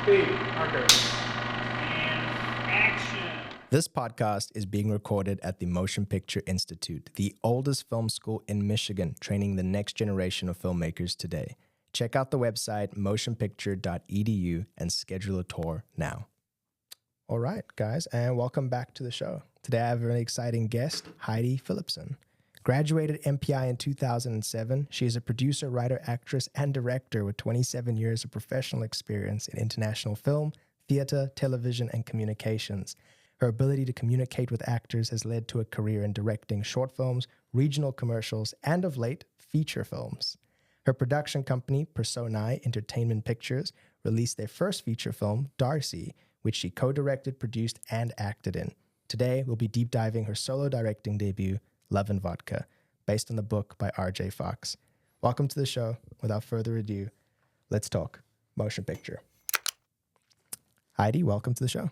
Speed. Marker. And action. This podcast is being recorded at the Motion Picture Institute, the oldest film school in Michigan, training the next generation of filmmakers today. Check out the website motionpicture.edu and schedule a tour now. All right, guys, and welcome back to the show. Today I have a really exciting guest, Heidi Philipsen. Graduated MPI in 2007, she is a producer, writer, actress, and director with 27 years of professional experience in international film, theater, television, and communications. Her ability to communicate with actors has led to a career in directing short films, regional commercials, and of late, feature films. Her production company, Personae Entertainment Pictures, released their first feature film, Darcy, which she co-directed, produced, and acted in. Today, we'll be deep diving her solo directing debut, Love Vodka, based on the book by R.J. Fox. Welcome to the show. Without further ado, let's talk motion picture. Heidi, welcome to the show.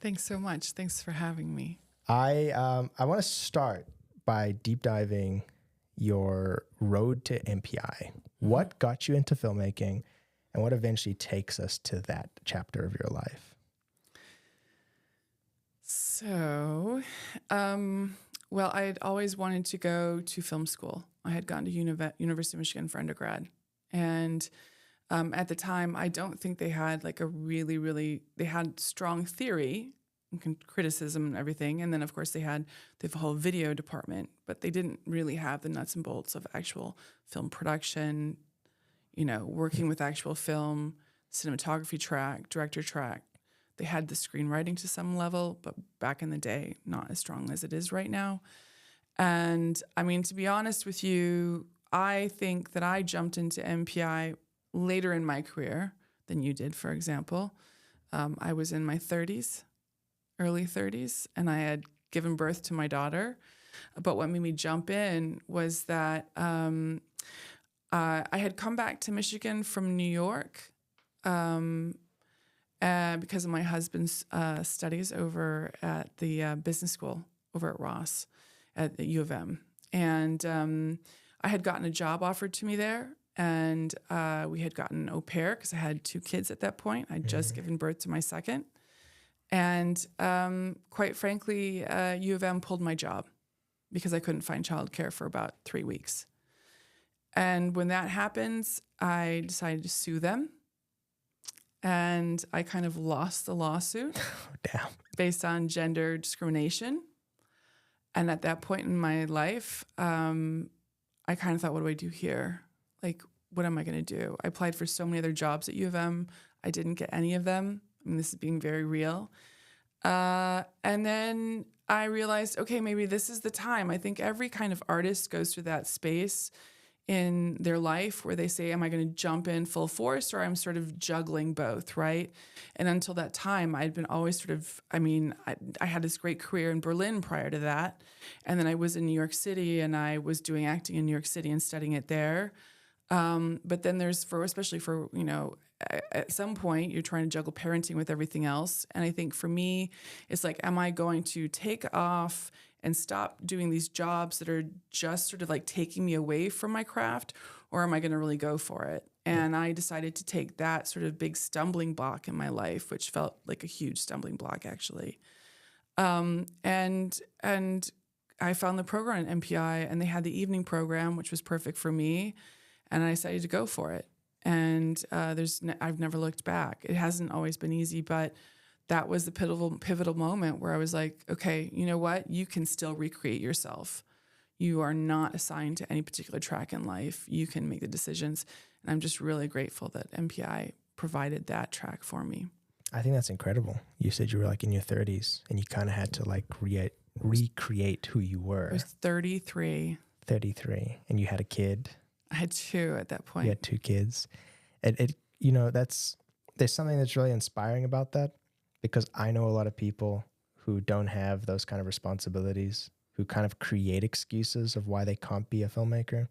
Thanks so much. Thanks for having me. I want to start by deep diving your road to MPI. What got you into filmmaking, and what eventually takes us to that chapter of your life? So, well, I had always wanted to go to film school. I had gone to University of Michigan for undergrad. And at the time, I don't think they had like a they had strong theory and criticism and everything. And then, of course, they have a whole video department, but they didn't really have the nuts and bolts of actual film production, working with actual film, cinematography track, director track. They had the screenwriting to some level, but back in the day, not as strong as it is right now. And I mean, to be honest with you, I think that I jumped into MPI later in my career than you did, for example. I was in my 30s, early 30s, and I had given birth to my daughter. But what made me jump in was that I had come back to Michigan from New York because of my husband's studies over at the business school over at Ross at the U of M. And I had gotten a job offered to me there. And we had gotten an au pair because I had 2 kids at that point. I'd just given birth to my second. And quite frankly, U of M pulled my job because I couldn't find childcare for about 3 weeks. And when that happens, I decided to sue them. And I kind of lost the lawsuit based on gender discrimination. And at that point in my life, I kind of thought, what do I do here? Like, what am I going to do? I applied for so many other jobs at U of M. I didn't get any of them. I mean, this is being very real. And then I realized, okay, maybe this is the time. I think every kind of artist goes through that space in their life where they say, am I going to jump in full force, or I'm sort of juggling both, right? And until that time, I'd been always sort of, I had this great career in Berlin prior to that. And then I was in New York City, and I was doing acting in New York City and studying it there. But then especially for, at some point you're trying to juggle parenting with everything else. And I think for me, it's like, am I going to take off and stop doing these jobs that are just sort of like taking me away from my craft, or am I going to really go for it? And I decided to take that sort of big stumbling block in my life, which felt like a huge stumbling block actually. And I found the program at MPI, and they had the evening program, which was perfect for me. And I decided to go for it. And I've never looked back. It hasn't always been easy, but that was the pivotal moment where I was like, okay, you know what? You can still recreate yourself. You are not assigned to any particular track in life. You can make the decisions. And I'm just really grateful that MPI provided that track for me. I think that's incredible. You said you were like in your 30s, and you kind of had to like recreate who you were. I was 33. 33, and you had a kid. I had 2 at that point. You had 2 kids. There's something that's really inspiring about that, because I know a lot of people who don't have those kind of responsibilities, who kind of create excuses of why they can't be a filmmaker.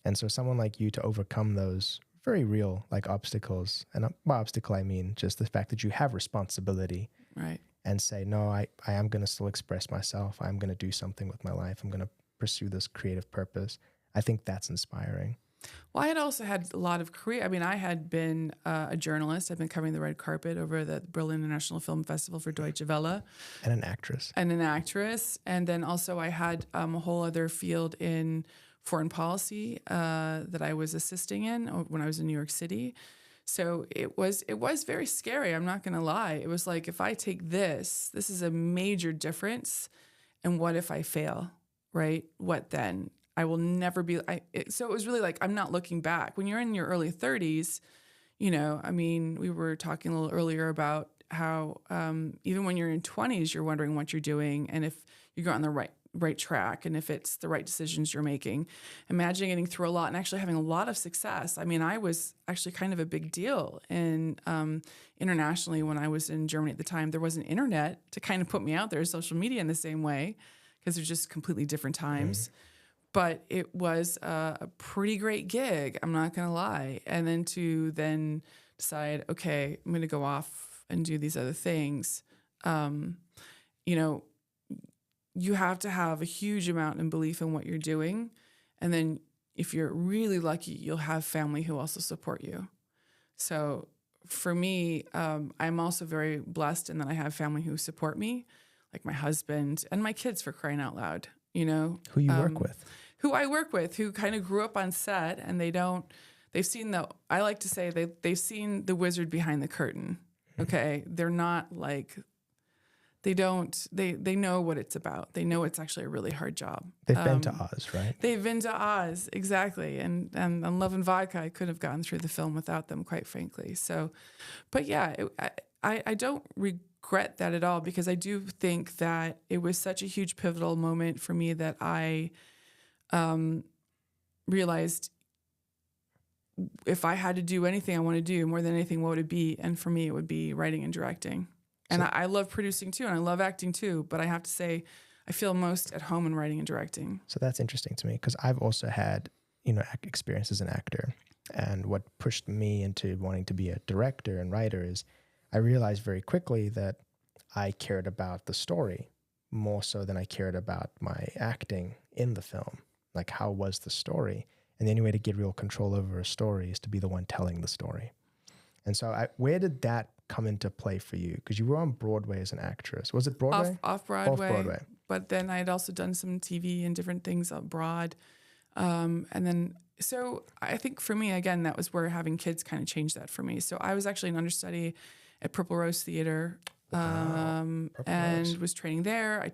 And so someone like you to overcome those very real like obstacles, and by obstacle I mean just the fact that you have responsibility, right? And say, no, I am going to still express myself. I'm going to do something with my life. I'm going to pursue this creative purpose. I think that's inspiring. Well, I had also had a lot of career. I mean, I had been a journalist. I've been covering the red carpet over the Berlin International Film Festival for Deutsche Welle. And an actress. And an actress. And then also I had a whole other field in foreign policy that I was assisting in when I was in New York City. So it was very scary. I'm not going to lie. It was like, if I take this is a major difference. And what if I fail, right? What then? I will never be. So it was really like, I'm not looking back. When you're in your early 30s, you know, I mean, we were talking a little earlier about how even when you're in 20s, you're wondering what you're doing and if you're on the right track and if it's the right decisions you're making. Imagine getting through a lot and actually having a lot of success. I mean, I was actually kind of a big deal in internationally when I was in Germany at the time. There wasn't internet to kind of put me out there, social media in the same way, because they're just completely different times. But it was a pretty great gig, I'm not going to lie. And then to decide, okay, I'm going to go off and do these other things. You know, you have to have a huge amount of belief in what you're doing. And then if you're really lucky, you'll have family who also support you. So for me, I'm also very blessed in that I have family who support me, like my husband and my kids, for crying out loud, you know. Who you work with? Who I work with, who kind of grew up on set, and they've seen I like to say they've seen the wizard behind the curtain. Okay. They're not like, they know what it's about. They know it's actually a really hard job. They've been to Oz, right? They've been to Oz, exactly. And on Love and Vodka, I couldn't have gotten through the film without them, quite frankly. So, but yeah, I don't regret that at all, because I do think that it was such a huge pivotal moment for me that I realized if I had to do anything I want to do, more than anything, what would it be? And for me, it would be writing and directing. And I love producing too, and I love acting too. But I have to say, I feel most at home in writing and directing. So that's interesting to me, because I've also had, you know, experience as an actor. And what pushed me into wanting to be a director and writer is I realized very quickly that I cared about the story more so than I cared about my acting in the film. Like, how was the story? And the only way to get real control over a story is to be the one telling the story. And so where did that come into play for you? Because you were on Broadway as an actress. Was it Broadway? Off Broadway. Off Broadway. But then I had also done some TV and different things abroad. And then, so I think for me, again, that was where having kids kind of changed that for me. So I was actually an understudy at Purple Rose Theater. Was training there.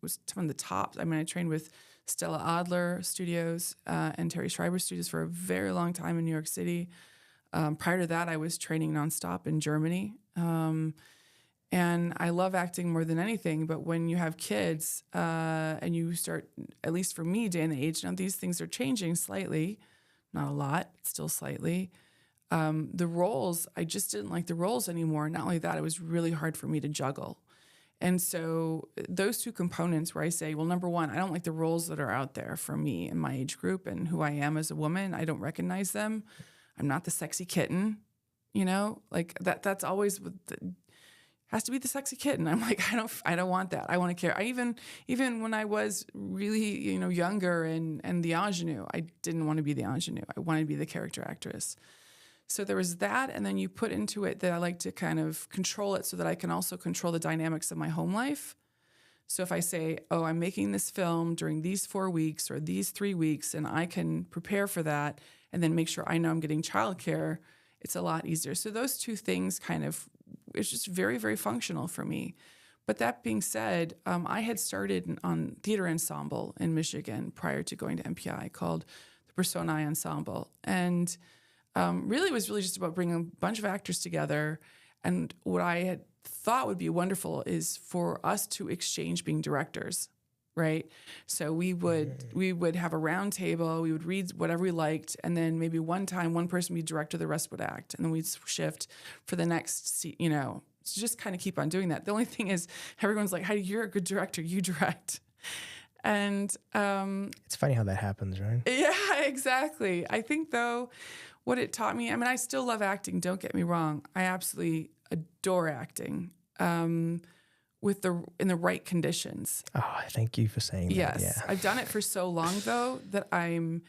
Was some of the tops. I mean, I trained with Stella Adler Studios and Terry Schreiber Studios for a very long time in New York City. Prior to that, I was training nonstop in Germany. And I love acting more than anything. But when you have kids and you start, at least for me, day and age, now these things are changing slightly, not a lot, but still slightly. The roles, I just didn't like the roles anymore. Not only that, it was really hard for me to juggle. And so those two components where I say, well, number one, I don't like the roles that are out there for me in my age group and who I am as a woman. I don't recognize them. I'm not the sexy kitten, you know, like that's always has to be the sexy kitten. I'm like, I don't want that. I want to care. Even when I was really, you know, younger and the ingenue, I didn't want to be the ingenue. I wanted to be the character actress. So there was that, and then you put into it that I like to kind of control it so that I can also control the dynamics of my home life. So if I say, oh, I'm making this film during these 4 weeks or these 3 weeks, and I can prepare for that and then make sure I know I'm getting childcare, it's a lot easier. So those two things kind of, it's just very, very functional for me. But that being said, I had started on theater ensemble in Michigan prior to going to MPI called the Personae Ensemble. And really, it was really just about bringing a bunch of actors together. And what I had thought would be wonderful is for us to exchange being directors, right? So we would have a round table, we would read whatever we liked, and then maybe one time one person would be director, the rest would act, and then we'd shift for the next, you know, so just kind of keep on doing that. The only thing is everyone's like, Heidi, you're a good director, you direct. And it's funny how that happens, right? Yeah, exactly. I think though, what it taught me, I mean, I still love acting, don't get me wrong. I absolutely adore acting in the right conditions. Oh, thank you for saying that. Yes. Yeah. I've done it for so long though that I'm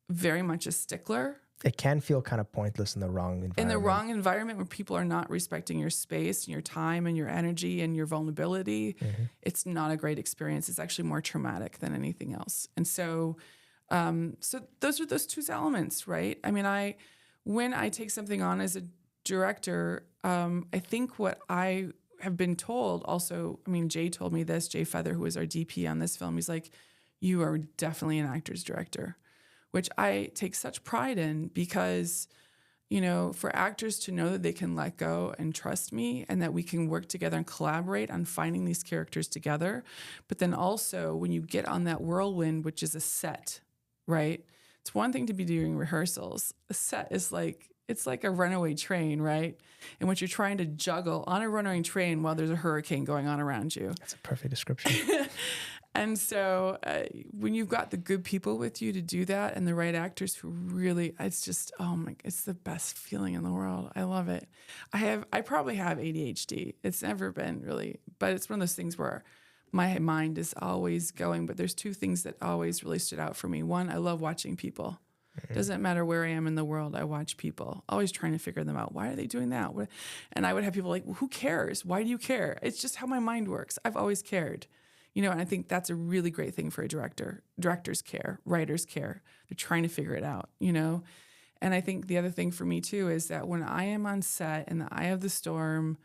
very much a stickler. It can feel kind of pointless in the wrong environment. In the wrong environment where people are not respecting your space and your time and your energy and your vulnerability, it's not a great experience. It's actually more traumatic than anything else. And so, so those are those two elements, right? I mean, when I take something on as a director, I think what I have been told also, I mean, Jay told me this, Jay Feather, who was our DP on this film, he's like, you are definitely an actor's director, which I take such pride in because, you know, for actors to know that they can let go and trust me and that we can work together and collaborate on finding these characters together. But then also when you get on that whirlwind, which is a set, right? It's one thing to be doing rehearsals. A set is like, it's like a runaway train, right? And what you're trying to juggle on a runaway train while there's a hurricane going on around you. That's a perfect description. And so when you've got the good people with you to do that and the right actors who really, it's just, it's the best feeling in the world. I love it. I probably have ADHD. It's never been really, but it's one of those things where my mind is always going, but there's two things that always really stood out for me. One, I love watching people. Doesn't matter where I am in the world, I watch people, always trying to figure them out. Why are they doing that? And I would have people like, well, who cares? Why do you care? It's just how my mind works. I've always cared. You know, and I think that's a really great thing for a director. Directors care, writers care. They're trying to figure it out, you know? And I think the other thing for me too is that when I am on set in the eye of the storm,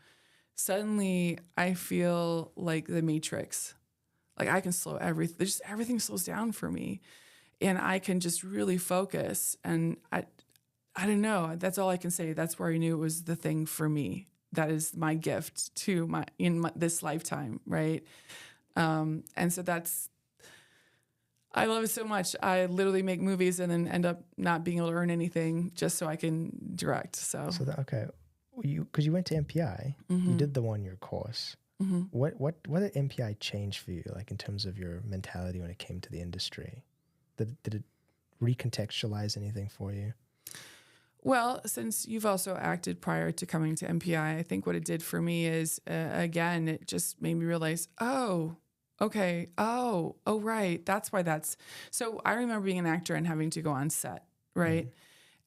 suddenly I feel like the Matrix. Like I can slow everything. Everything slows down for me. And I can just really focus. And I don't know. That's all I can say. That's where I knew it was the thing for me. That is my gift to this lifetime, right? And so I love it so much. I literally make movies and then end up not being able to earn anything just so I can direct. Okay. Because you went to MPI, you did the 1-year course. What did MPI change for you, like in terms of your mentality when it came to the industry? Did it recontextualize anything for you? Well, since you've also acted prior to coming to MPI, I think what it did for me is, again, it just made me realize, oh, okay, oh, right, that's why that's... So I remember being an actor and having to go on set, right?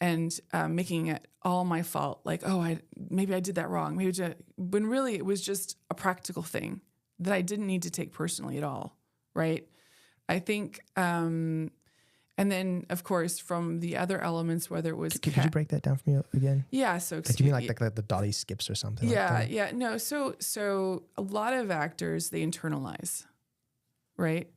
And making it all my fault, like, maybe I did that wrong. When really it was just a practical thing that I didn't need to take personally at all, right? I think... and then, of course, from the other elements, whether it was... Could you break that down for me again? Yeah, so... Do you mean like the dolly skips or something like that? Yeah, no. So a lot of actors, they internalize, right?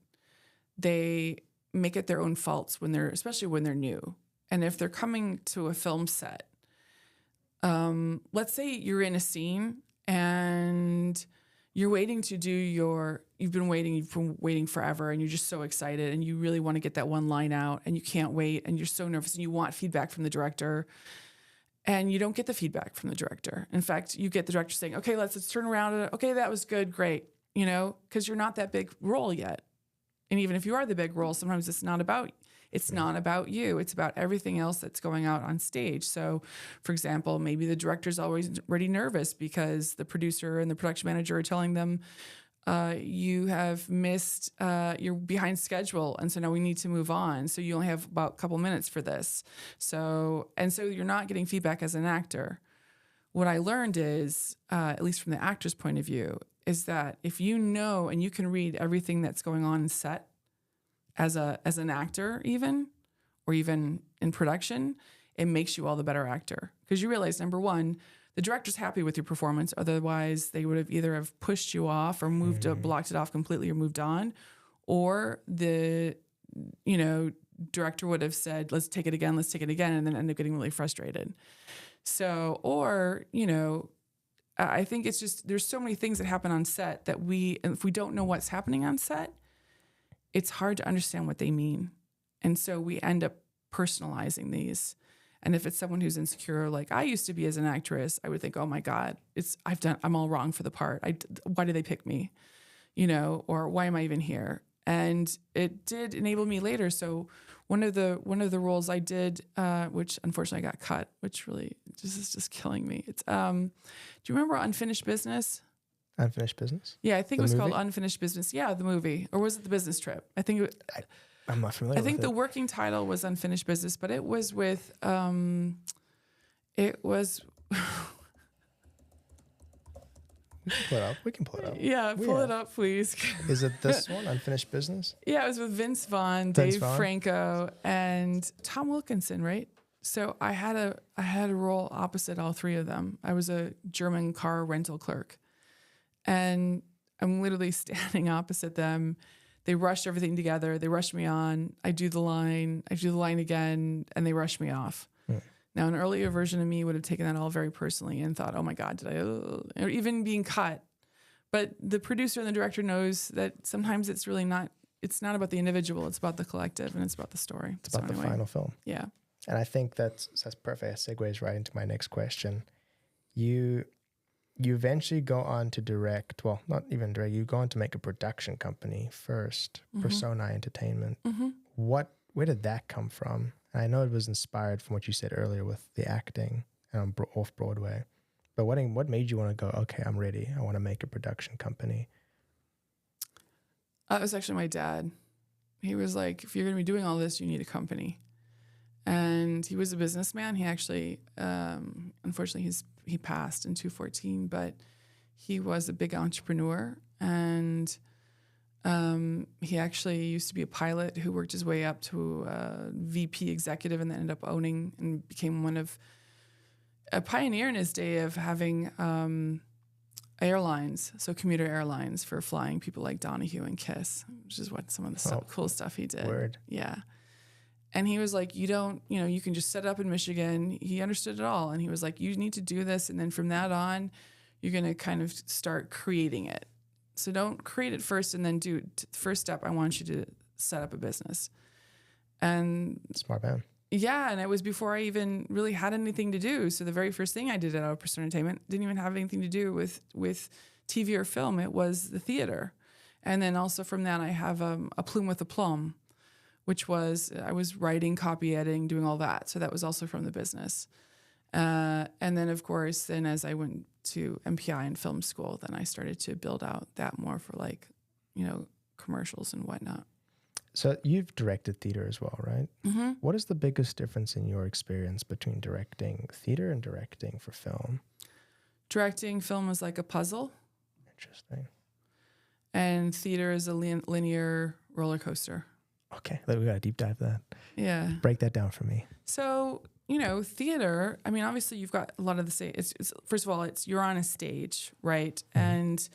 They make it their own faults especially when they're new. And if they're coming to a film set, let's say you're in a scene and... you're waiting to do you've been waiting forever and you're just so excited and you really want to get that one line out and you can't wait and you're so nervous and you want feedback from the director and you don't get the feedback from the director. In fact, you get the director saying, okay, let's turn around. Okay, that was good. Great. You know, because you're not that big role yet. And even if you are the big role, sometimes it's not about you. It's about everything else that's going out on stage. So, for example, maybe the director's already nervous because the producer and the production manager are telling them, you have missed, you're behind schedule. And so now we need to move on. So you only have about a couple minutes for this. So you're not getting feedback as an actor. What I learned is, at least from the actor's point of view, is that if you know and you can read everything that's going on in set, as an actor even, or even in production, it makes you all the better actor. Because you realize, number one, the director's happy with your performance. Otherwise, they would have either have pushed you off or blocked it off completely or moved on. Or the, director would have said, let's take it again, and then end up getting really frustrated. So, or, I think it's just, there's so many things that happen on set that if we don't know what's happening on set, it's hard to understand what they mean. And so we end up personalizing these. And if it's someone who's insecure, like I used to be as an actress, I would think, oh my God, I'm all wrong for the part. Why did they pick me? Or why am I even here? And it did enable me later. So one of the roles I did, which unfortunately I got cut, which really is just killing me. It's, do you remember Unfinished Business? Unfinished Business? Yeah, I think it was called Unfinished Business. Yeah, the movie. Or was it The Business Trip? I think I'm not familiar I think with the it. working title was Unfinished Business, but it was with, it was, We can pull it up. yeah, pull it up, please. Is it this one, Unfinished Business? Yeah, it was with Vince Vaughn, Vince Dave Vaughn? Franco, and Tom Wilkinson, right? So I had a role opposite all three of them. I was a German car rental clerk, and I'm literally standing opposite them. They rushed everything together. They rushed me on. I do the line again, and they rush me off. Now, an earlier version of me would have taken that all very personally and thought, "Oh my God, did I?" Or even being cut. But the producer and the director knows that sometimes it's really not. It's not about the individual. It's about the collective, and it's about the story. It's about the final film. Yeah. And I think that's perfect. It segues right into my next question. You eventually go on to direct. Well, not even direct. You go on to make a production company first, Personae Entertainment. Where did that come from? And I know it was inspired from what you said earlier with the acting and off Broadway. But what made you want to go, okay, I'm ready. I want to make a production company. It was actually my dad. He was like, if you're going to be doing all this, you need a company. And he was a businessman. He actually, unfortunately, he passed in 2014, but he was a big entrepreneur. And he actually used to be a pilot who worked his way up to a VP executive and then ended up owning and became a pioneer in his day of having airlines, so commuter airlines for flying people like Donahue and Kiss, which is what some of the cool stuff he did. Word. Yeah. And he was like, you can just set up in Michigan. He understood it all. And he was like, you need to do this. And then from that on, you're going to kind of start creating it. So don't create it first and then first step, I want you to set up a business. And Smart man. yeah, and it was before I even really had anything to do. So the very first thing I did at Personae Entertainment didn't even have anything to do with TV or film. It was the theater. And then also from that, I have a plume with aplomb, which was I was writing, copy editing, doing all that. So that was also from the business. And then, of course, then as I went to MPI and film school, then I started to build out that more for commercials and whatnot. So you've directed theater as well, right? Mm-hmm. What is the biggest difference in your experience between directing theater and directing for film? Directing film is like a puzzle. Interesting. And theater is a linear roller coaster. Okay, we got to deep dive that. Yeah. Break that down for me. So, theater, I mean, obviously you've got a lot of the same, it's first of all, you're on a stage, right? Mm-hmm. And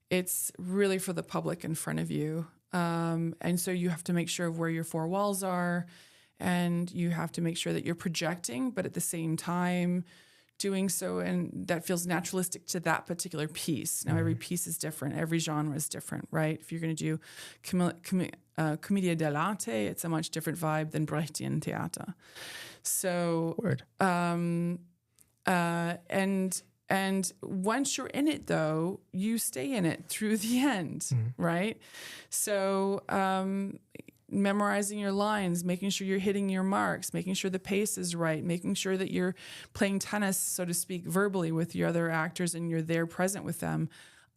it's really for the public in front of you. And so you have to make sure of where your four walls are, and you have to make sure that you're projecting, but at the same time doing so, and that feels naturalistic to that particular piece. Now, every piece is different. Every genre is different, right? If you're going to do commedia dell'arte, it's a much different vibe than Brechtian theater. So, Word. And once you're in it, though, you stay in it through the end, right? So memorizing your lines, making sure you're hitting your marks, making sure the pace is right, making sure that you're playing tennis, so to speak, verbally with your other actors and you're there present with them.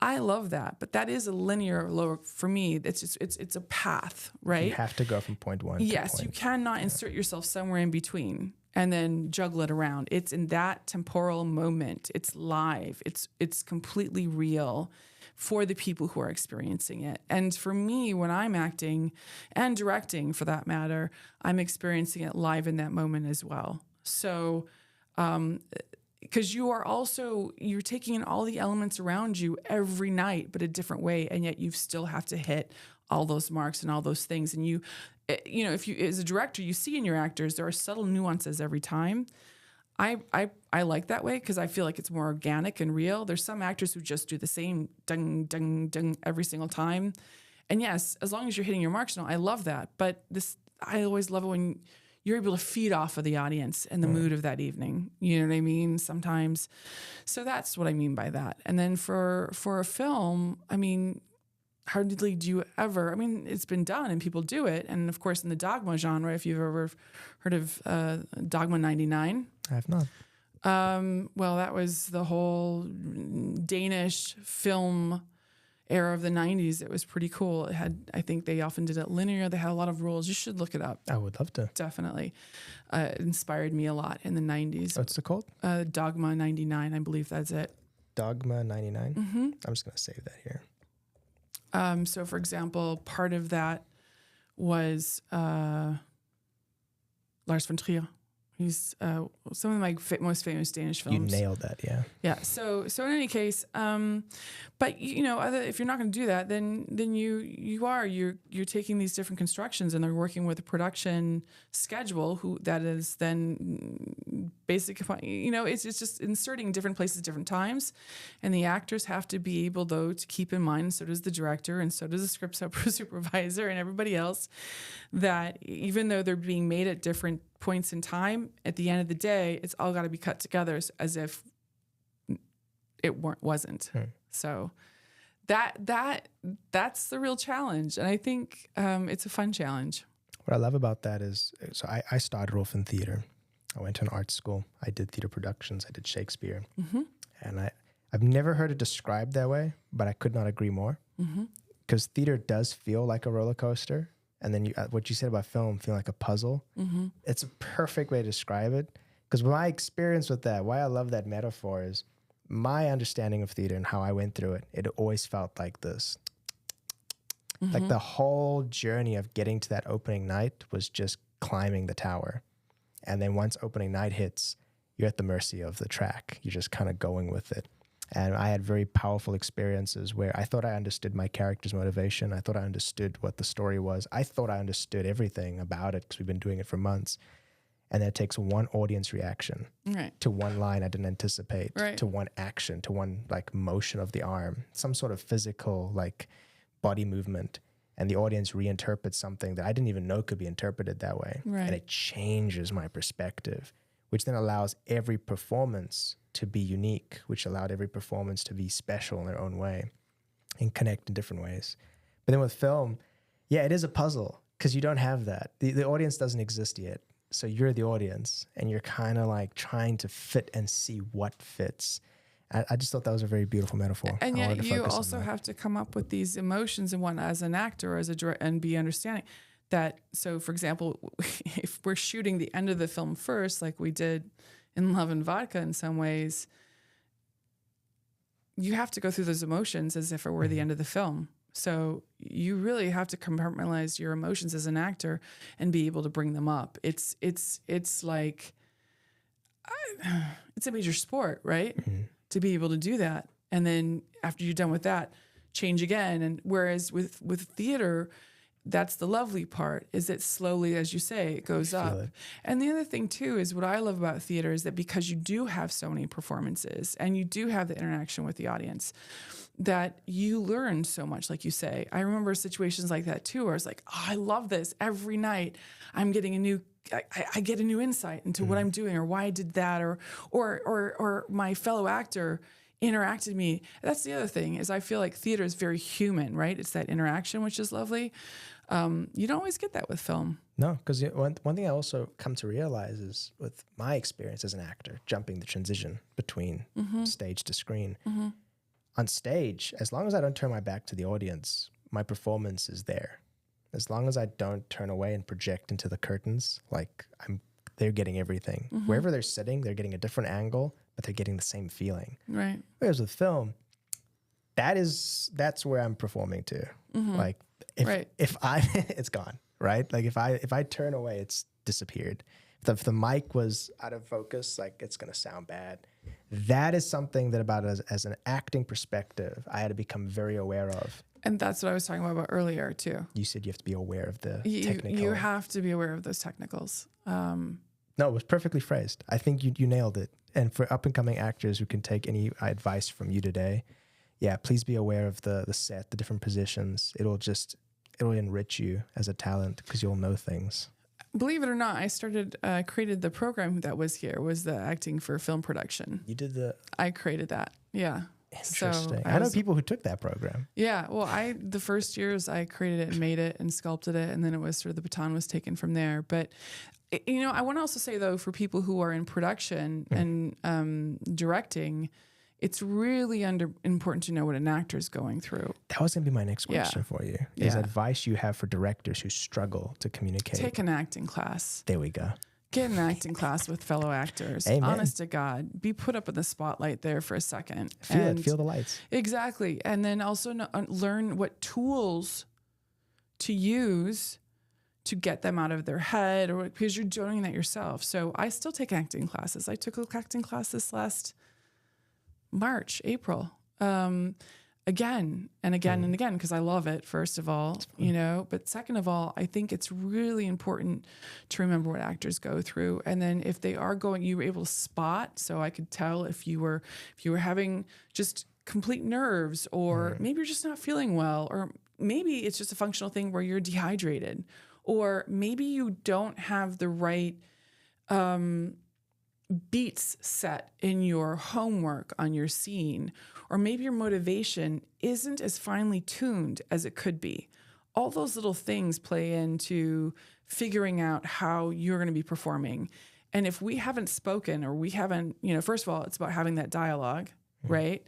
I love that, but that is a linear lower for me. It's a path, right? You have to go from point one to point. Yes, you cannot insert yourself somewhere in between and then juggle it around. It's in that temporal moment. It's live. It's completely real for the people who are experiencing it. And for me, when I'm acting and directing, for that matter, I'm experiencing it live in that moment as well. So, because you're taking in all the elements around you every night, but a different way, and yet you still have to hit all those marks and all those things. And if you, as a director, you see in your actors, there are subtle nuances every time. I like that way because I feel like it's more organic and real. There's some actors who just do the same dung, dung, dung every single time. And yes, as long as you're hitting your marks, I love that. But I always love it when you're able to feed off of the audience and the mood of that evening. You know what I mean? Sometimes. So that's what I mean by that. And then for a film, I mean, hardly do you ever, I mean, it's been done and people do it. And of course, in the dogma genre, if you've ever heard of Dogma 99. I have not. Well, that was the whole Danish film. era of the 90s. It was pretty cool. I think they often did it linear. They had a lot of rules. You should look it up. I would love to. Definitely. It inspired me a lot in the 90s. What's it called? Dogma 99, I believe that's it. Dogma 99? Mm-hmm. I'm just going to save that here. So, for example, part of that was Lars von Trier. He's some of my most famous Danish films. You nailed that, yeah. Yeah. So in any case, but if you're not going to do that, then you're taking these different constructions and they're working with a production schedule that is then basically, it's just inserting different places, different times, and the actors have to be able though to keep in mind. So does the director, and so does the script supervisor, and everybody else. That even though they're being made at different points in time, at the end of the day, it's all got to be cut together as if it wasn't. So that's the real challenge, and I think it's a fun challenge. What I love about that is, so I started off in theater. I went to an art school. I did theater productions. I did Shakespeare, and I've never heard it described that way, but I could not agree more. Because theater does feel like a roller coaster. And then what you said about film feeling like a puzzle, it's a perfect way to describe it. Because my experience with that, why I love that metaphor is my understanding of theater and how I went through it, it always felt like this. Like the whole journey of getting to that opening night was just climbing the tower. And then once opening night hits, you're at the mercy of the track. You're just kind of going with it. And I had very powerful experiences where I thought I understood my character's motivation. I thought I understood what the story was. I thought I understood everything about it because we've been doing it for months. And then it takes one audience reaction to one line I didn't anticipate, to one action, to one like motion of the arm, some sort of physical like body movement. And the audience reinterprets something that I didn't even know could be interpreted that way. And it changes my perspective, which then allows every performance to be unique, which allowed every performance to be special in their own way and connect in different ways. But then with film, it is a puzzle because you don't have that. The audience doesn't exist yet. So you're the audience and you're kind of like trying to fit and see what fits. I just thought that was a very beautiful metaphor. And yet you also have to come up with these emotions and one as an actor, and be understanding that. So for example, if we're shooting the end of the film first, like we did in Love and Vodka in some ways, you have to go through those emotions as if it were the end of the film. So you really have to compartmentalize your emotions as an actor and be able to bring them up. It's like, it's a major sport, right? To be able to do that. And then after you're done with that, change again. And whereas with theater, that's the lovely part, is that slowly, as you say, it goes up. And the other thing too is what I love about theater is that because you do have so many performances and you do have the interaction with the audience, that you learn so much, like you say. I remember situations like that too, where I was like, oh, I love this. Every night I'm getting I get a new insight into what I'm doing or why I did that, or my fellow actor interacted me. That's the other thing, is I feel like theater is very human, right? It's that interaction, which is lovely. You don't always get that with film. No, because one thing I also come to realize is with my experience as an actor, jumping the transition between stage to screen. On stage, as long as I don't turn my back to the audience, my performance is there. As long as I don't turn away and project into the curtains, like they're getting everything. Wherever they're sitting, they're getting a different angle, but they're getting the same feeling. Right. Whereas with film, that's where I'm performing to. Like if I it's gone, right? Like if I turn away, it's disappeared. If the mic was out of focus, like it's gonna sound bad. That is something that about as an acting perspective, I had to become very aware of. And that's what I was talking about earlier too. You said you have to be aware of the technical. You have to be aware of those technicals. No, it was perfectly phrased. I think you nailed it. And for up and coming actors who can take any advice from you today, please be aware of the set, the different positions. It'll enrich you as a talent because you'll know things. Believe it or not, I created the program that was here, was the acting for film production. You did I created that. Yeah. Interesting. So I know people who took that program. Yeah. Well, the first years I created it and made it and sculpted it. And then it was sort of the baton was taken from there. But, I want to also say though, for people who are in production and directing, it's really important to know what an actor is going through. That was going to be my next question for you. Is advice you have for directors who struggle to communicate? Take an acting class. There we go. Get an acting class with fellow actors. Amen. Honest to God. Be put up in the spotlight there for a second. Feel the lights. Exactly. And then also learn what tools to use to get them out of their head, or because you're doing that yourself. So I still take acting classes. I took an acting class this last April, again and again and again, because I love it, first of all, but second of all, I think it's really important to remember what actors go through. And then if they are you were able to spot, so I could tell if you were having just complete nerves, or maybe you're just not feeling well, or maybe it's just a functional thing where you're dehydrated, or maybe you don't have the right, beats set in your homework on your scene, or maybe your motivation isn't as finely tuned as it could be. All those little things play into figuring out how you're going to be performing. And if we haven't spoken, or we haven't, first of all, it's about having that dialogue, right?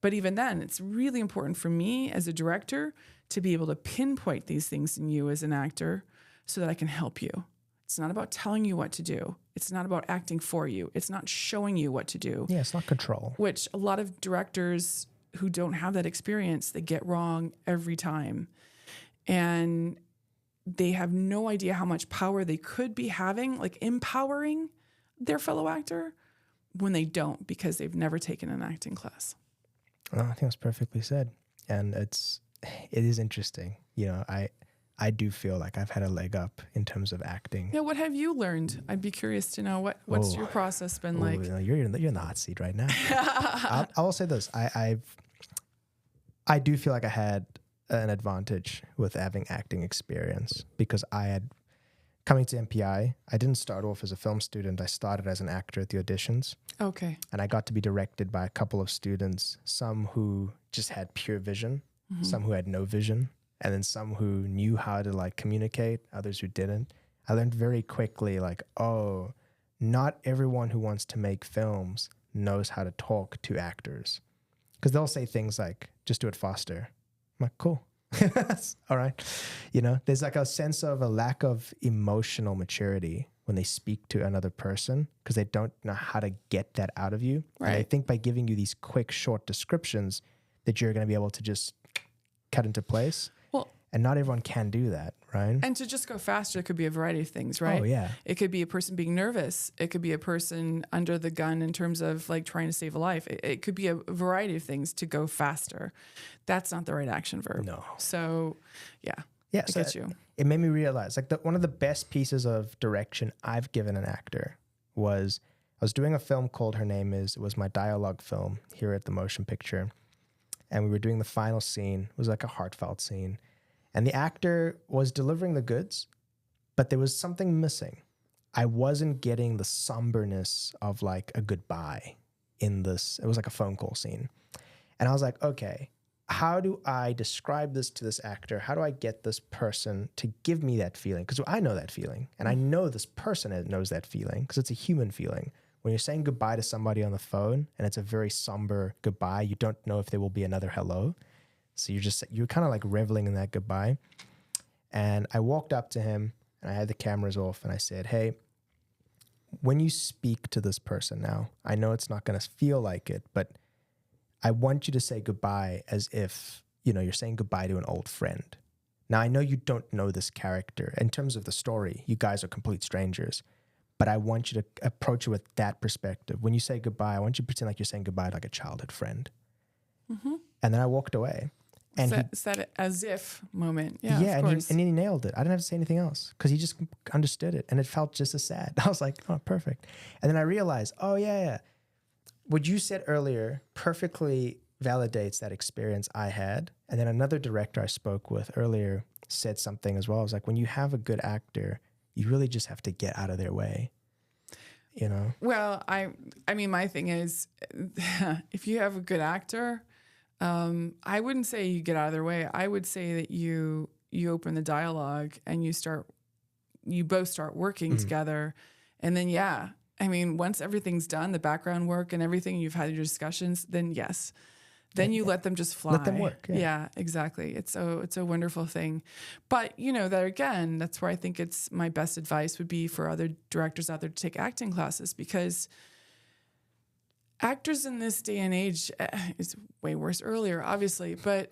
But even then, it's really important for me as a director to be able to pinpoint these things in you as an actor so that I can help you. It's not about telling you what to do. It's not about acting for you. It's not showing you what to do. Yeah, it's not control. Which a lot of directors who don't have that experience, they get wrong every time. And they have no idea how much power they could be having, like empowering their fellow actor, when they don't, because they've never taken an acting class. Well, I think that's perfectly said. And it is interesting. I do feel like I've had a leg up in terms of acting. Yeah, what have you learned? I'd be curious to know what's your process been like. You're in the hot seat right now. I will say this: I do feel like I had an advantage with having acting experience, because I had coming to MPI. I didn't start off as a film student. I started as an actor at the auditions. Okay. And I got to be directed by a couple of students, some who just had pure vision, some who had no vision, and then some who knew how to communicate, others who didn't. I learned very quickly, not everyone who wants to make films knows how to talk to actors. Because they'll say things like, just do it faster. I'm like, cool. All right. There's a sense of a lack of emotional maturity when they speak to another person, because they don't know how to get that out of you. Right. And I think by giving you these quick, short descriptions that you're going to be able to just cut into place. Well, and not everyone can do that, right? And to just go faster, it could be a variety of things, right? Oh, yeah. It could be a person being nervous. It could be a person under the gun in terms of trying to save a life. It could be a variety of things to go faster. That's not the right action verb. No. So, yeah. Yeah, I get you. It made me realize, one of the best pieces of direction I've given an actor was, I was doing a film called it was my dialogue film here at the Motion Picture. And we were doing the final scene. It was a heartfelt scene. And the actor was delivering the goods, but there was something missing. I wasn't getting the somberness of a goodbye in this. It was a phone call scene. And I was like, okay, how do I describe this to this actor? How do I get this person to give me that feeling? Because I know that feeling. And I know this person knows that feeling, because it's a human feeling. When you're saying goodbye to somebody on the phone and it's a very somber goodbye, you don't know if there will be another hello. So you're kind of reveling in that goodbye. And I walked up to him and I had the cameras off and I said, hey, when you speak to this person now, I know it's not going to feel like it, but I want you to say goodbye as if, you're saying goodbye to an old friend. Now, I know you don't know this character. In terms of the story, you guys are complete strangers. But I want you to approach it with that perspective. When you say goodbye, I want you to pretend like you're saying goodbye to a childhood friend. Mm-hmm. And then I walked away. And is that an as if moment? Yeah, yeah, of course. And he nailed it. I didn't have to say anything else, because he just understood it. And it felt just as sad. I was like, oh, perfect. And then I realized, oh, yeah. What you said earlier perfectly validates that experience I had. And then another director I spoke with earlier said something as well. I was like, when you have a good actor, you really just have to get out of their way, Well, I mean, my thing is, if you have a good actor, I wouldn't say you get out of their way. I would say that you open the dialogue and you both start working together. And then, I mean, once everything's done, the background work and everything, you've had your discussions, then yes. Then you let them just fly. Let them work. Yeah, exactly. It's a wonderful thing. But, that again, that's where I think it's my best advice would be for other directors out there to take acting classes, because actors in this day and age, it's way worse earlier, obviously, but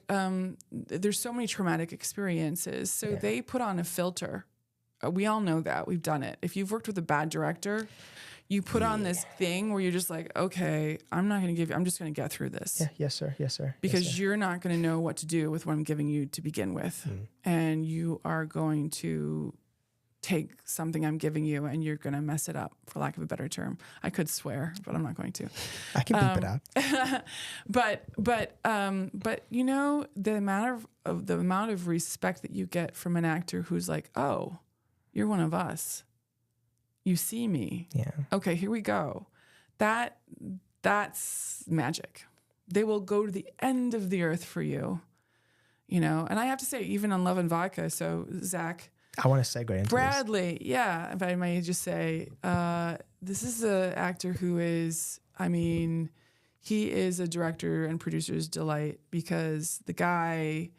there's so many traumatic experiences. So they put on a filter. We all know that. We've done it. If you've worked with a bad director, you put on this thing where you're just like, okay, I'm just going to get through this. Yeah. Yes, sir. Yes, sir. Because you're not going to know what to do with what I'm giving you to begin with. And you are going to take something I'm giving you and you're going to mess it up, for lack of a better term. I could swear, but I'm not going to. I can beep it out. but the amount of respect that you get from an actor who's like, oh, you're one of us. You see me. Yeah. Okay, here we go. That's magic. They will go to the end of the earth for you, And I have to say, even on Love and Vodka, so Zach, I want to segue into Bradley, if I may just say, this is an actor who is, he is a director and producer's delight, because the guy,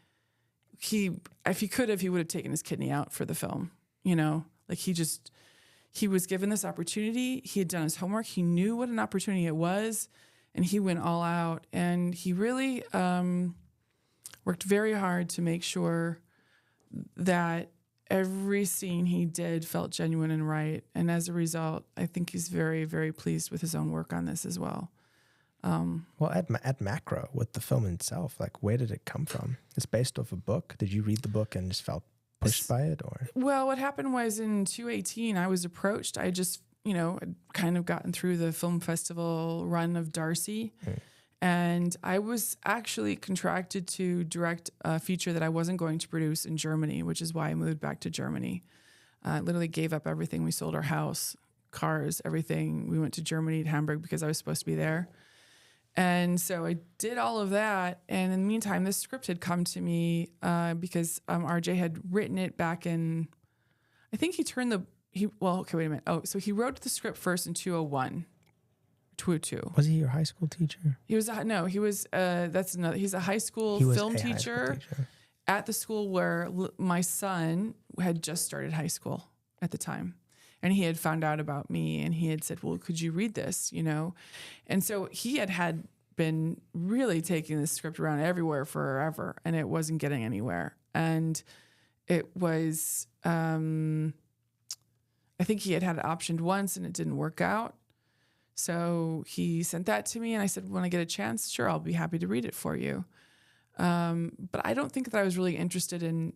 if he could have, he would have taken his kidney out for the film, he was given this opportunity. He had done his homework. He knew what an opportunity it was, and he went all out. And he really worked very hard to make sure that every scene he did felt genuine and right. And as a result, I think he's very, very pleased with his own work on this as well. Well, at macro, with the film itself, like, where did it come from? It's based off a book. Did you read the book and just felt pushed by it, or? Well, what happened was in 2018, I was approached. I just, had kind of gotten through the film festival run of Darcy. And I was actually contracted to direct a feature that I wasn't going to produce in Germany, which is why I moved back to Germany. I literally gave up everything. We sold our house, cars, everything. We went to Germany, to Hamburg, because I was supposed to be there. And so I did all of that. And in the meantime, this script had come to me because RJ had written it back in, I think wait a minute. Oh, so he wrote the script first in 2001, 202. Was he your high school teacher? He's a high school film teacher at the school where my son had just started high school at the time. And he had found out about me, and he had said, well, could you read this, And so he had been really taking this script around everywhere forever, and it wasn't getting anywhere. And it was, I think he had it optioned once, and it didn't work out. So he sent that to me, and I said, when I get a chance, sure, I'll be happy to read it for you. But I don't think that I was really interested in,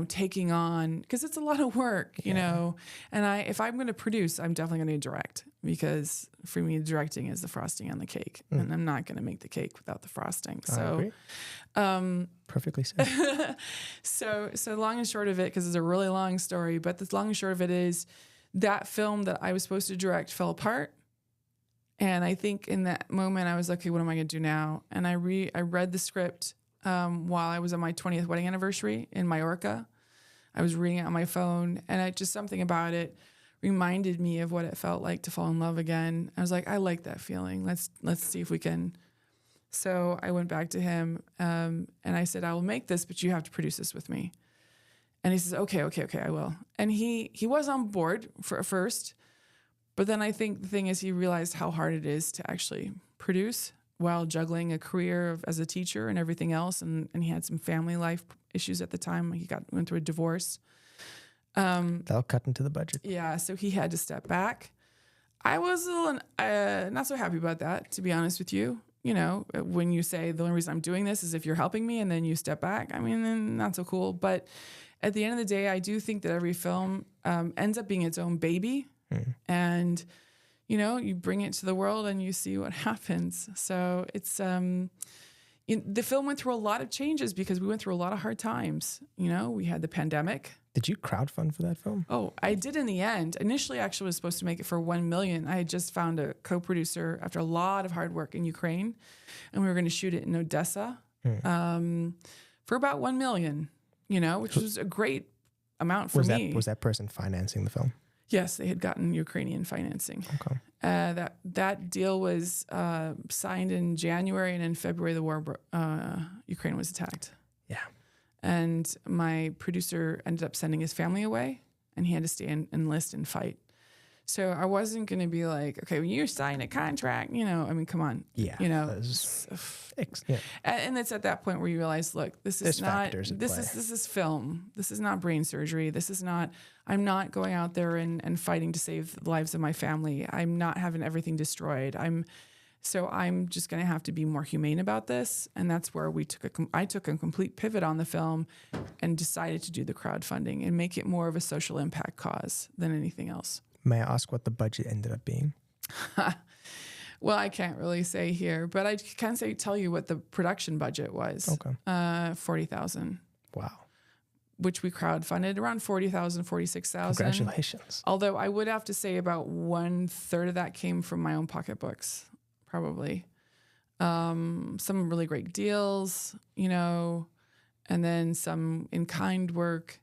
taking on, because it's a lot of work, and if I'm going to produce, I'm definitely going to direct, because for me, directing is the frosting on the cake, and I'm not going to make the cake without the frosting. So, perfectly said. So long and short of it, because it's a really long story, but the long and short of it is that film that I was supposed to direct fell apart. And I think in that moment I was like, okay, what am I going to do now? And I read the script while I was on my 20th wedding anniversary in Mallorca. I was reading it on my phone, and something about it reminded me of what it felt like to fall in love again. I was like, I like that feeling. Let's see if we can. So I went back to him and I said, I will make this, but you have to produce this with me. And he says, okay, I will. And he was on board at first, but then I think the thing is he realized how hard it is to actually produce while juggling a career as a teacher and everything else. And he had some family life issues at the time. He went through a divorce. That'll cut into the budget. Yeah, so he had to step back. I was a little not so happy about that, to be honest with you. When you say the only reason I'm doing this is if you're helping me, and then you step back, then not so cool. But at the end of the day, I do think that every film ends up being its own baby. And you bring it to the world and you see what happens. So it's the film went through a lot of changes because we went through a lot of hard times. We had the pandemic. Did you crowdfund for that film? Oh, I did in the end. Initially, I actually was supposed to make it for $1 million. I had just found a co-producer after a lot of hard work in Ukraine, and we were going to shoot it in Odessa for about $1 million. Which was a great amount for me. Was that person financing the film? Yes, they had gotten Ukrainian financing. Okay. That deal was signed in January, and in February, Ukraine was attacked. Yeah. And my producer ended up sending his family away, and he had to stay and enlist and fight. So I wasn't going to be like, okay, when you sign a contract, I mean, come on. Yeah. And it's at that point where you realize, look, this is not, this is film. This is not brain surgery. I'm not going out there and fighting to save the lives of my family. I'm not having everything destroyed. I'm just going to have to be more humane about this. And that's where I took a complete pivot on the film and decided to do the crowdfunding and make it more of a social impact cause than anything else. May I ask what the budget ended up being? Well, I can't really say here, but I can tell you what the production budget was. Okay. $40,000. Wow. Which we crowdfunded around $40,000, $46,000. Congratulations. Although I would have to say about 1/3 of that came from my own pocketbooks, probably. Some really great deals, and then some in-kind work.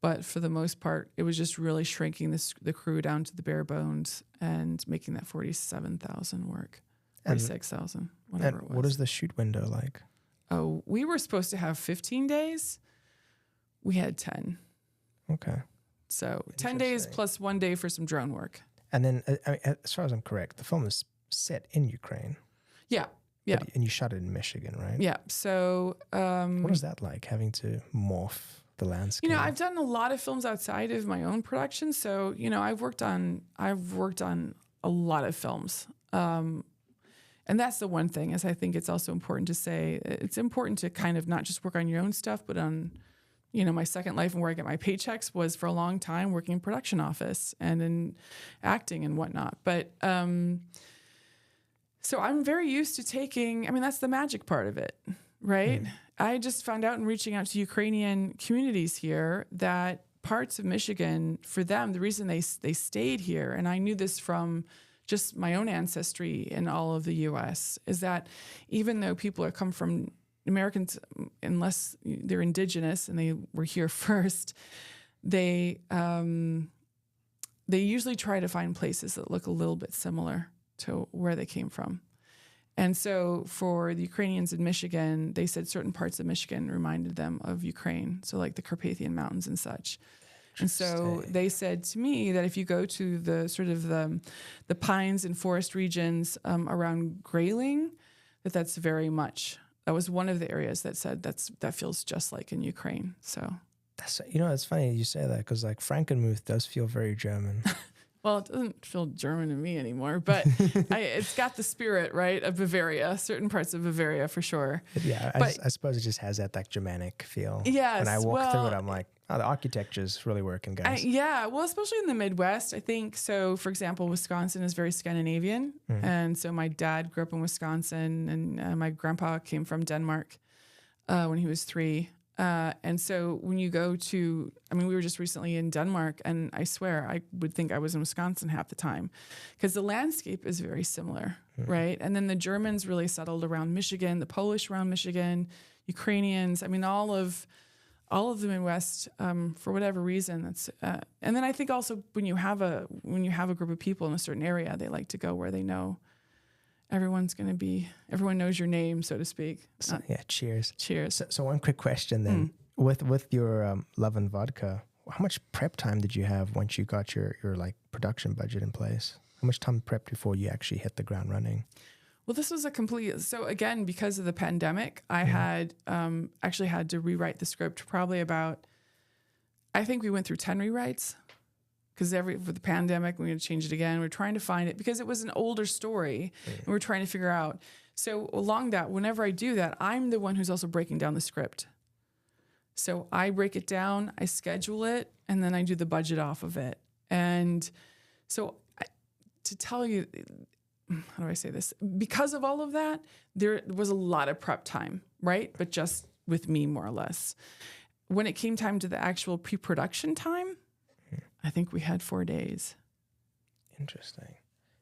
But for the most part, it was just really shrinking the crew down to the bare bones and making that $47,000 work, $46,000, whatever it was. What is the shoot window like? Oh, we were supposed to have 15 days. We had 10. Okay. So 10 days plus 1 day for some drone work. And then, as far as I'm correct, the film is set in Ukraine. Yeah. Yeah. And you shot it in Michigan, right? Yeah. So what is that like, having to morph the landscape? I've done a lot of films outside of my own production. So, I've worked on a lot of films. And that's the one thing, is I think it's also important to say, it's important to kind of not just work on your own stuff, but on, my second life and where I get my paychecks was for a long time working in production office and in acting and whatnot. But, so I'm very used to that's the magic part of it, right? Mm. I just found out in reaching out to Ukrainian communities here that parts of Michigan, for them, the reason they stayed here, and I knew this from just my own ancestry in all of the U.S., is that even though people come from Americans, unless they're indigenous and they were here first, they usually try to find places that look a little bit similar to where they came from. And so for the Ukrainians in Michigan, they said certain parts of Michigan reminded them of Ukraine, so like the Carpathian Mountains and such. And so they said to me that if you go to the sort of the pines and forest regions around Grayling, that was one of the areas that said that feels just like in Ukraine. So that's, it's funny you say that, because like Frankenmuth does feel very German. Well, it doesn't feel German to me anymore, but it's got the spirit, right, of Bavaria, certain parts of Bavaria for sure. Yeah, I suppose it just has that like Germanic feel. Yes. When I walk through it, I'm like, oh, the architecture's really working, guys. Well, especially in the Midwest, I think. So, for example, Wisconsin is very Scandinavian. Mm-hmm. And so my dad grew up in Wisconsin, and my grandpa came from Denmark when he was 3. And so when you go to, we were just recently in Denmark, and I swear I would think I was in Wisconsin half the time, because the landscape is very similar, right? And then the Germans really settled around Michigan, the Polish around Michigan, Ukrainians. All of the Midwest, for whatever reason. That's and then I think also when you have a group of people in a certain area, they like to go where they know everyone knows your name, so to speak. So, cheers. Cheers. So one quick question then. With your Love and Vodka, how much prep time did you have once you got your like production budget in place? How much time prep before you actually hit the ground running? Well, this was so again, because of the pandemic, I had actually had to rewrite the script probably about, I think we went through 10 rewrites. Because for the pandemic, we had to change it again. We're trying to find it because it was an older story, and we're trying to figure out. So along that, whenever I do that, I'm the one who's also breaking down the script. So I break it down, I schedule it, and then I do the budget off of it. And so to tell you, how do I say this? Because of all of that, there was a lot of prep time, right? But just with me, more or less. When it came time to the actual pre-production time, I think we had 4 days. Interesting.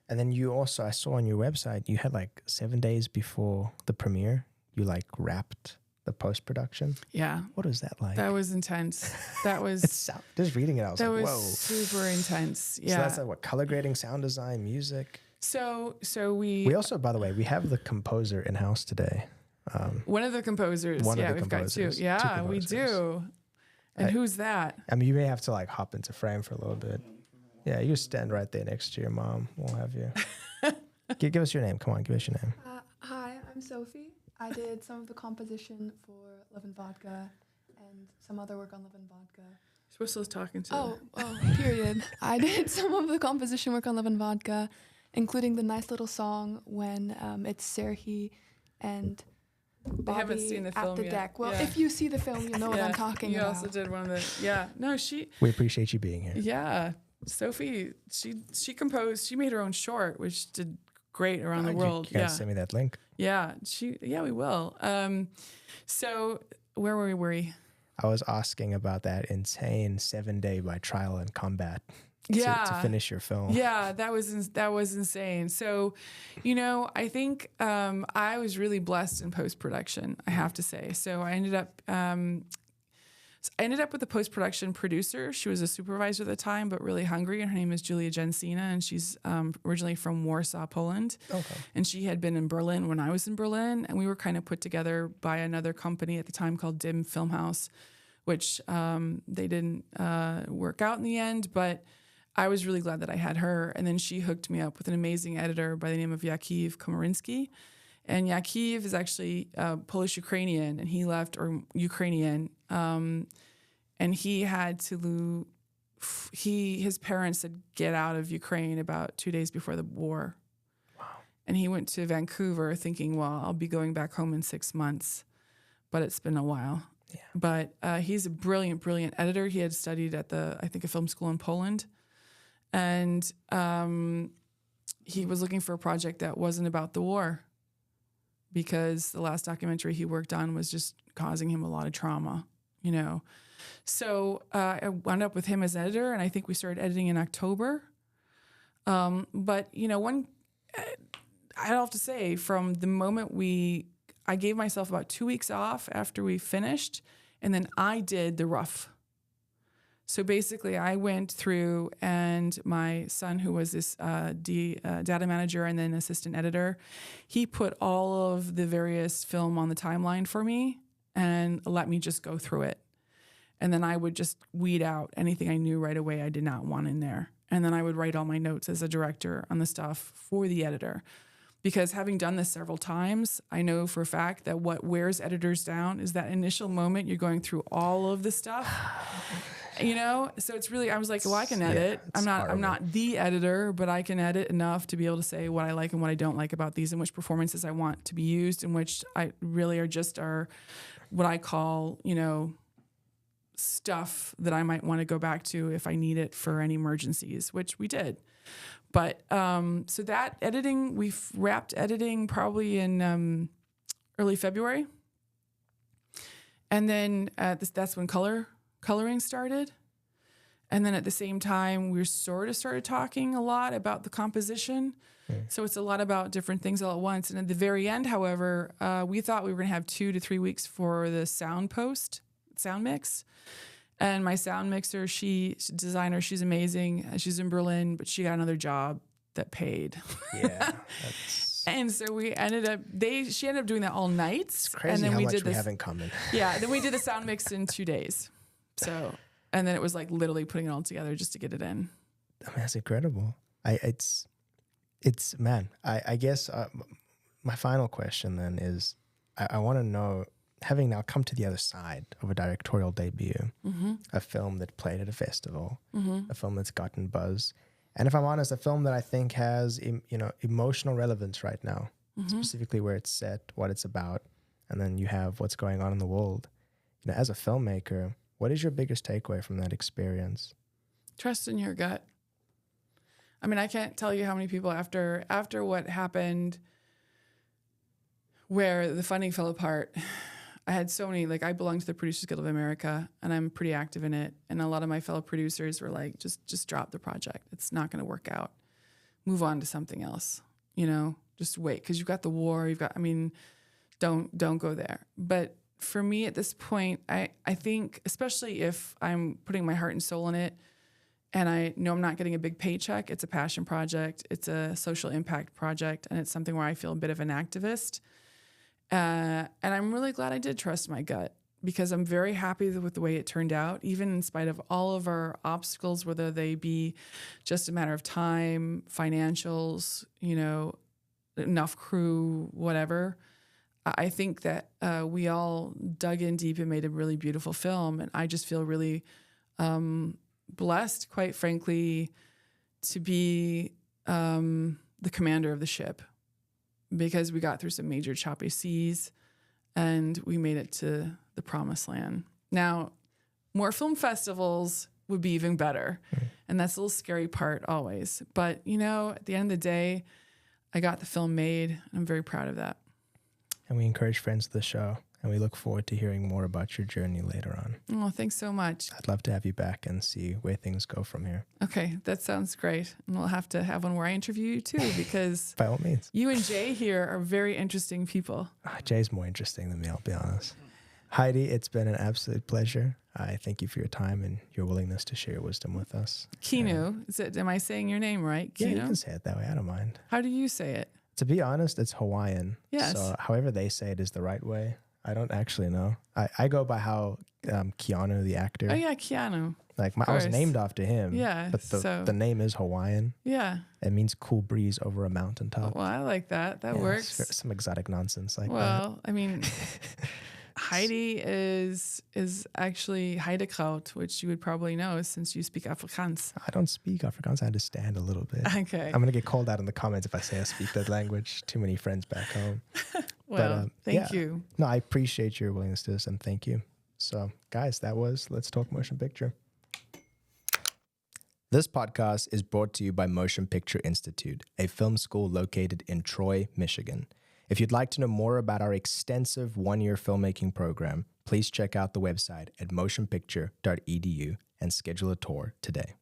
And then you also, I saw on your website, you had like 7 days before the premiere, you like wrapped the post-production. Yeah. What was that like? That was intense. That was Just reading it, I was that like, was whoa. super intense. Yeah. So that's like what, color grading, sound design, music. So we also, by the way, we have the composer in house today. one of the composers. One of the we've got two. composers, two Yeah, we composers. do. And who's that? I mean, you may have to like hop into frame for a little bit. Yeah, you stand right there next to your mom. We'll have you. Give us your name. Come on, give us your name. Hi, I'm Sophie. I did some of the composition for Love Vodka and some other work on Love Vodka. Whistle's talking to. Oh, period. I did some of the composition work on Love Vodka, including the nice little song when it's Serhi and Bobby haven't seen the film at the yet. deck. Well, Yeah. if you see the film, you'll know what I'm talking about. You also did one of the. Yeah. No, she. We appreciate you being here. Yeah. Sophie, she composed. She made her own short, which did great around the world. You guys send me that link. Yeah. We will. So where were we? I was asking about that insane 7-day by trial and combat to finish your film. Yeah, that was insane. So, I think I was really blessed in post-production, I have to say. So I ended up with a post-production producer. She was a supervisor at the time, but really hungry. And her name is Julia Jensina, and she's originally from Warsaw, Poland. Okay. And she had been in Berlin when I was in Berlin, and we were kind of put together by another company at the time called Dim Filmhouse, which they didn't work out in the end, but I was really glad that I had her. And then she hooked me up with an amazing editor by the name of Yakiv Komarinsky. And Yakiv is actually Polish-Ukrainian, and he left, or Ukrainian, and he had to his parents said get out of Ukraine about 2 days before the war. Wow. And he went to Vancouver thinking, well, I'll be going back home in 6 months, but it's been a while. Yeah. But he's a brilliant, brilliant editor. He had studied at a film school in Poland. And he was looking for a project that wasn't about the war, because the last documentary he worked on was just causing him a lot of trauma, So I wound up with him as editor, and I think we started editing in October. But, I'd have to say, from the moment I gave myself about 2 weeks off after we finished, and then I did the rough. So basically, I went through, and my son, who was this data manager and then assistant editor, he put all of the various film on the timeline for me and let me just go through it. And then I would just weed out anything I knew right away I did not want in there. And then I would write all my notes as a director on the stuff for the editor. Because having done this several times, I know for a fact that what wears editors down is that initial moment you're going through all of the stuff. So it's really, I was like, well, I can edit. I'm not the editor, but I can edit enough to be able to say what I like and what I don't like about these, and which performances I want to be used, and which I really are what I call, stuff that I might want to go back to if I need it for any emergencies, which we did. But so that editing, we wrapped editing probably in early February. And then that's when coloring started. And then at the same time, we sort of started talking a lot about the composition. So it's a lot about different things all at once. And at the very end, however, we thought we were going to have 2 to 3 weeks for the sound mix. And my sound mixer, designer, she's amazing. She's in Berlin, but she got another job that paid. Yeah. And so she ended up doing that all night. It's crazy and then how we much did we have in common. Yeah, then we did the sound mix in 2 days. So, and then it was like literally putting it all together just to get it in. I mean, that's incredible. I guess my final question then is, I want to know, having now come to the other side of a directorial debut, a film that played at a festival, a film that's gotten buzz, and if I'm honest, a film that I think has emotional relevance right now, specifically where it's set, what it's about, and then you have what's going on in the world. As a filmmaker, what is your biggest takeaway from that experience? Trust in your gut. I mean, I can't tell you how many people after what happened, where the funding fell apart, I had so many, I belong to the Producers Guild of America, and I'm pretty active in it. And a lot of my fellow producers were like, just drop the project. It's not going to work out. Move on to something else, just wait. 'Cause you've got the war, don't go there. But for me at this point, I think, especially if I'm putting my heart and soul in it, and I know I'm not getting a big paycheck, it's a passion project, it's a social impact project, and it's something where I feel a bit of an activist. And I'm really glad I did trust my gut, because I'm very happy with the way it turned out, even in spite of all of our obstacles, whether they be just a matter of time, financials, enough crew, whatever. I think that we all dug in deep and made a really beautiful film. And I just feel really blessed, quite frankly, to be the commander of the ship, because we got through some major choppy seas and we made it to the promised land. Now, more film festivals would be even better. And that's a little scary part always. But, at the end of the day, I got the film made. I'm very proud of that. And we encourage friends of the show, and we look forward to hearing more about your journey later on. Oh, thanks so much. I'd love to have you back and see where things go from here. Okay, that sounds great. And we'll have to have one where I interview you too, because by all means, you and Jay here are very interesting people. Jay's more interesting than me, I'll be honest. Heidi, it's been an absolute pleasure. I thank you for your time and your willingness to share your wisdom with us. Kinu, am I saying your name right? Yeah, Kinu? you can say it that way. I don't mind. How do you say it? To be honest, it's Hawaiian. Yes. So however they say it is the right way. I don't actually know. I go by how Keanu, the actor. Oh, yeah, Keanu. I was named after him. Yeah. But the name is Hawaiian. Yeah. It means cool breeze over a mountaintop. Well, I like that. That works. Some exotic nonsense like that. Well, I mean, Heidi is actually Heidekraut, which you would probably know since you speak Afrikaans. I don't speak Afrikaans. I understand a little bit. Okay. I'm going to get called out in the comments if I say I speak that language. Too many friends back home. Well, thank you. No, I appreciate your willingness to this, and thank you. So, guys, that was Let's Talk Motion Picture. This podcast is brought to you by Motion Picture Institute, a film school located in Troy, Michigan. If you'd like to know more about our extensive one-year filmmaking program, please check out the website at motionpicture.edu and schedule a tour today.